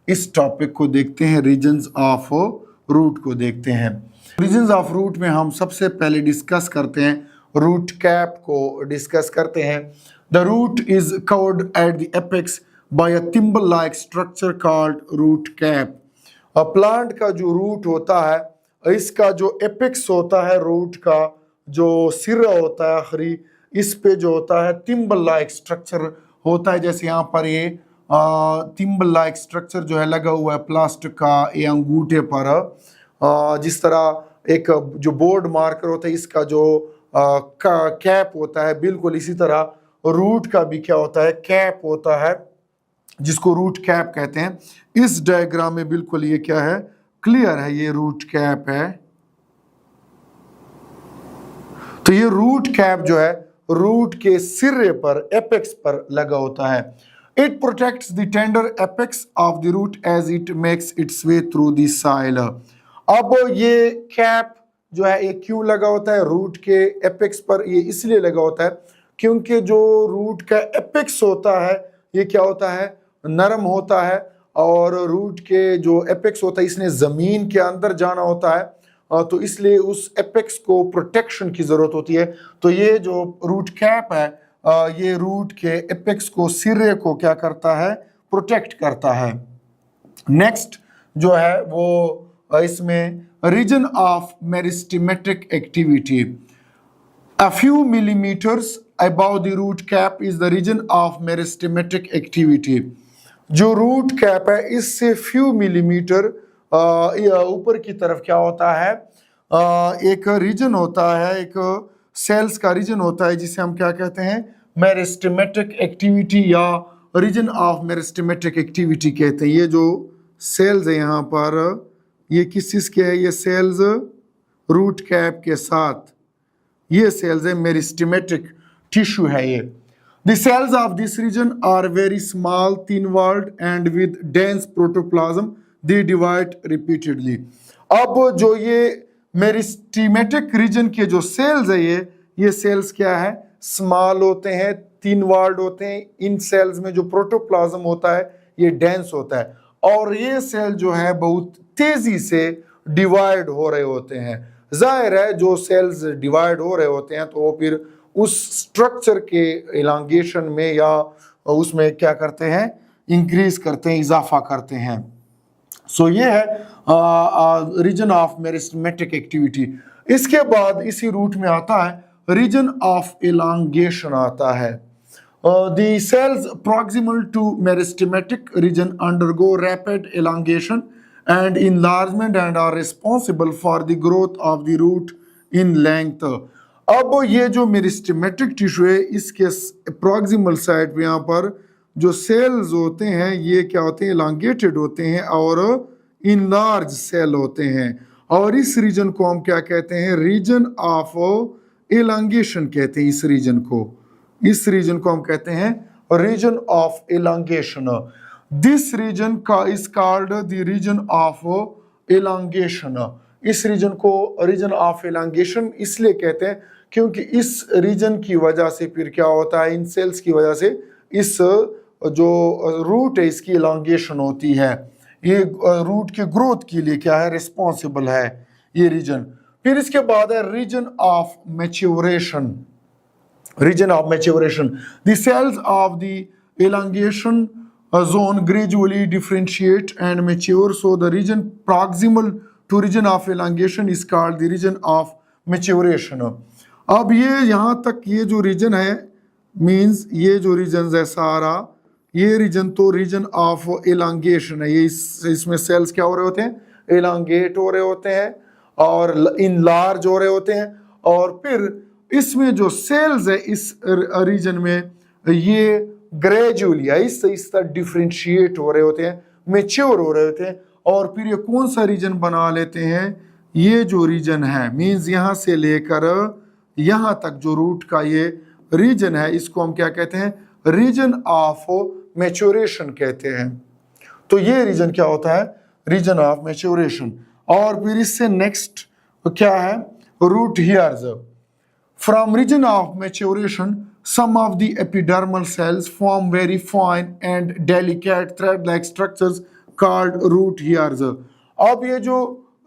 इस टॉपिक को देखते हैं, रीजन्स ऑफ रूट को देखते हैं। रीजन्स ऑफ रूट में हम सबसे पहले डिस्कस करते हैं, रूट कैप को डिस्कस करते हैं। The root is covered at the apex by a thimble like structure called root cap. Plant का जो रूट होता है, इसका जो एपेक्स होता है, रूट का जो सिरा होता है आखिरी, इस पे जो होता है थिम्बल लाइक स्ट्रक्चर होता है। जैसे यहाँ पर ये थिम्बल लाइक स्ट्रक्चर जो है लगा हुआ है प्लास्टिक का ये अंगूठे पर, जिस तरह एक जो बोर्ड मार्कर होता है इसका जो कैप होता है, बिल्कुल इसी तरह रूट का भी क्या होता है, कैप होता है, जिसको रूट कैप कहते हैं। इस डायग्राम में बिल्कुल ये क्या है, क्लियर है, ये रूट कैप है। तो ये रूट कैप जो है रूट के सिरे पर, एपेक्स पर लगा होता है। It protects the tender apex of the root as it makes its way through the soil. अब ये कैप जो है ये क्यों लगा होता है रूट के एपेक्स पर? ये इसलिए लगा होता है क्योंकि जो रूट का एपेक्स होता है ये क्या होता है, नरम होता है, और रूट के जो एपेक्स होता है इसने जमीन के अंदर जाना होता है, तो इसलिए उस एपेक्स को प्रोटेक्शन की जरूरत होती है। तो ये जो रूट कैप है ये रूट के एपेक्स को, सिरे को क्या करता है, प्रोटेक्ट करता है। नेक्स्ट जो है वो इसमें region of meristematic activity. A few millimeters above the root cap is the region of meristematic activity. जो रूट कैप है इससे फ्यू मिलीमीटर ऊपर की तरफ क्या होता है, एक रीजन होता है, एक सेल्स का रीजन होता है जिसे हम क्या कहते हैं, मेरिस्टेमेटिक एक्टिविटी या रीजन ऑफ मेरिस्टेमेटिक एक्टिविटी कहते हैं। ये जो सेल्स है यहाँ पर, ये किस चीज के है, ये सेल्स रूट कैप के साथ, ये सेल्स है, मेरिस्टेमेटिक टिश्यू है ये। The cells of this region are very small, thin-walled and with dense protoplasm. They divide repeatedly. अब जो ये मेरिस्टेमेटिक रीजन के जो सेल्स है ये सेल्स क्या है, स्मॉल होते हैं, थिन वॉल्ड होते हैं। इन सेल्स में जो प्रोटोप्लाज्म होता है ये डेंस होता है, और ये सेल जो है बहुत तेजी से डिवाइड हो रहे होते हैं। जाहिर है जो सेल्स डिवाइड हो रहे होते हैं तो वो फिर उस स्ट्रक्चर के इलांगेशन में या उसमें क्या करते हैं, इंक्रीज करते हैं, इजाफा करते हैं। सो ये है रीजन ऑफ मेरिस्टेमेटिक एक्टिविटी। इसके बाद इसी रूट में आता है रीजन ऑफ इलांगेशन आता है। The cells proximal to meristematic region undergo rapid elongation and enlargement and are responsible for the growth of the root in length. अब ये जो मेरिस्टेमेटिक टिश्यू है इसके प्रॉक्सिमल साइड पे यहाँ पर जो सेल्स होते हैं ये क्या होते हैं, इलांगेटेड होते हैं और इनलार्ज सेल होते हैं, और इस रीजन को हम क्या कहते हैं, रीजन ऑफ इलांगेशन कहते हैं। इस रीजन को हम कहते हैं region of elongation. This region is called the region of elongation. इस रीजन को रीजन ऑफ elongation इसलिए कहते हैं क्योंकि इस रीजन की वजह से फिर क्या होता है, इन सेल्स की वजह से इस जो रूट है इसकी elongation होती है। ये रूट के ग्रोथ के लिए क्या है, रिस्पॉन्सिबल है ये रीजन। फिर इसके बाद है region of maturation. Region of maturation, the cells of the elongation zone gradually differentiate and mature, so the region proximal to region of elongation is called the region of maturation. अब ये यहाँ तक ये जो रीजन है, means ये जो reason है सारा, ये रीजन तो रीजन ऑफ elongation है। ये इसमें सेल्स क्या हो रहे होते हैं, elongate हो रहे होते हैं और इनलार्ज हो रहे होते हैं, और फिर इसमें जो सेल्स है इस रीजन में ये ग्रेजुअली आहिस्ता डिफ्रेंशिएट हो रहे होते हैं, मेच्योर हो रहे होते हैं, और फिर ये कौन सा रीजन बना लेते हैं, ये जो रीजन है, मींस यहाँ से लेकर यहाँ तक जो रूट का ये रीजन है इसको हम क्या कहते हैं, रीजन ऑफ मैच्योरेशन कहते हैं। तो ये रीजन क्या होता है, रीजन ऑफ मैच्योरेशन। और फिर इससे नेक्स्ट क्या है, root hairs. From region of maturation some of the epidermal cells form very fine and delicate thread-like structures called root hairs. अब ये जो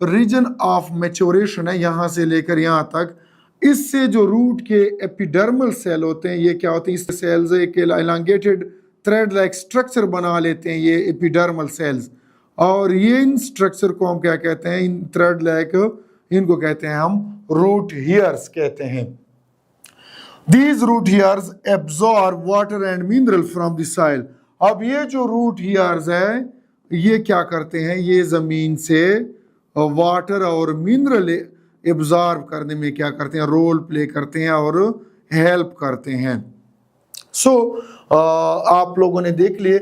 रीजन ऑफ मैच्योरेशन है यहाँ से लेकर यहाँ तक, इससे जो रूट के एपिडर्मल सेल होते हैं ये क्या होते हैं, इस सेल्स एक एलांगेटेड थ्रेड लाइक स्ट्रक्चर बना लेते हैं ये एपिडर्मल सेल्स, और ये इन स्ट्रक्चर को हम क्या कहते हैं, इन थ्रेड लाइक, इनको कहते हैं हम रूट हेयर्स कहते हैं। These root hairs absorb water and mineral from the soil। अब ये जो रूट हेयर्स है ये क्या करते हैं, ये जमीन से वाटर और मिनरल एब्जॉर्ब करने में क्या करते हैं, रोल प्ले करते हैं और हेल्प करते हैं। सो आप लोगों ने देख लिए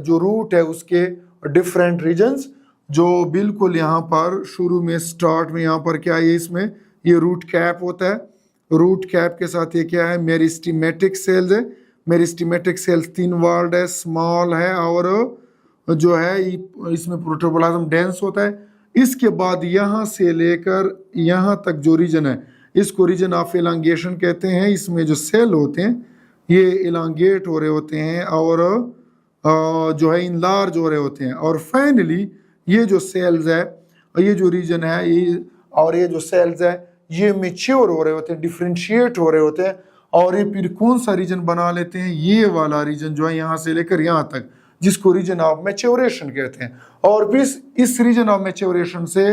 जो रूट है उसके डिफरेंट रीजन्स, जो बिल्कुल यहाँ पर शुरू में स्टार्ट में यहाँ पर क्या है, इसमें ये रूट कैप होता है, रूट कैप के साथ ये क्या है, मेरिस्टेमेटिक सेल्स है। मेरिस्टेमेटिक सेल्स 3 वॉल्ड है, स्मॉल है और जो है इसमें प्रोटोप्लाज्म डेंस होता है। इसके बाद यहाँ से लेकर यहाँ तक जो रीजन है इसको रीजन ऑफ एलांगेशन कहते हैं। इसमें जो सेल होते हैं ये एलांगेट हो रहे होते हैं और जो है इनलार्ज हो रहे होते हैं, और फाइनली ये जो सेल्स है, ये जो रीजन है ये और ये जो सेल्स है ये मेच्योर हो रहे होते हैं, डिफ्रेंशिएट हो रहे होते हैं, और ये फिर कौन सा रीजन बना लेते हैं, ये वाला रीजन जो है यहाँ से लेकर यहाँ तक, जिसको रीजन ऑफ मैच्योरेशन कहते हैं। और फिर इस रीजन ऑफ मैच्योरेशन से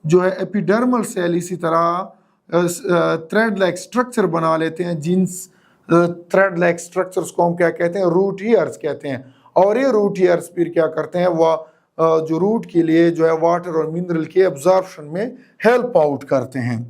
जो है एपिडर्मल सेल इसी तरह थ्रेड लाइक स्ट्रक्चर बना लेते हैं, जिन थ्रेड लाइक स्ट्रक्चर्स को हम क्या कहते हैं, रूट हेयर्स कहते हैं। और ये रूट हेयर्स फिर क्या करते हैं, वह जो रूट के लिए जो है वाटर और मिनरल के एब्जॉर्प्शन में हेल्प आउट करते हैं।